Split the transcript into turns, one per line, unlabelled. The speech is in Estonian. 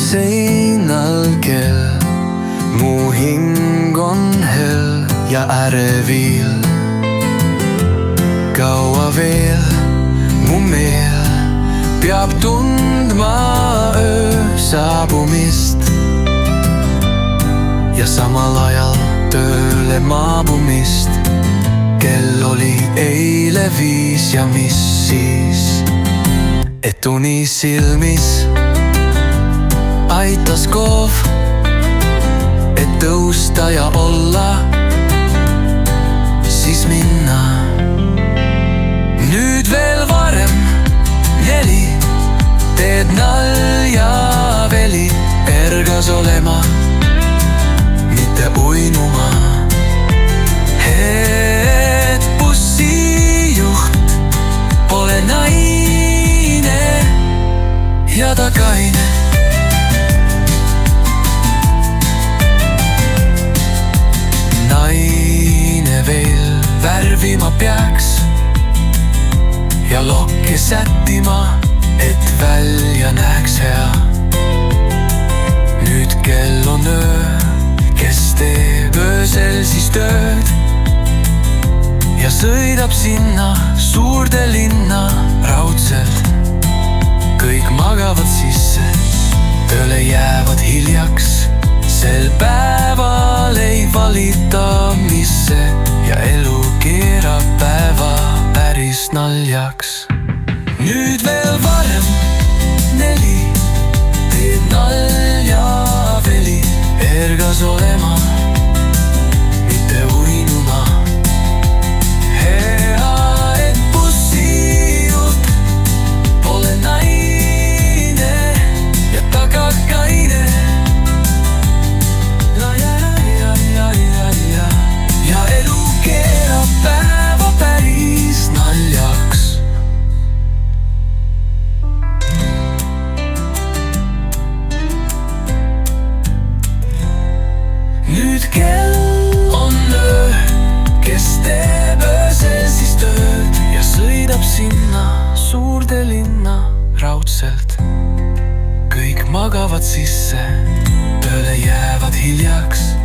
seinal kell, mu hing on hell ja ärevil. Kaua veel mu meel peab tundma öö saabumist ja samal ajal tööle maabumist. Kell oli eile 5 ja mis siis, et uni silmis aitas koov, et tõusta ja olla, siis minna. Nüüd veel varem 4 teed nalja veli, ergas olema, mitte uinuma. Et bussijuht pole naine ja ta kaine. Naine veel värvima peaks ja lokke sättima, et välja näeks hea. Nüüd kell on öö, kes teeb öösel siis tööd ja sõidab sinna suurde linna raudselt. Kõik magavad sisse, tööle jäävad hiljaks, sel päeval ei valita misse ja elu keerab päeva päris naljaks. Nüüd veel varem 4 teed nalja veli, ergas olema, mitte uinuma. Hea, et bussijuht pole naine ja ta kaine. Ja elu keerab päeva päris naljaks. Nüüd kell on öö, kes teeb öösel siis tööd ja sõidab sinna suurde linna raudselt. Kõik magavad sisse, tööle jäävad hiljaks,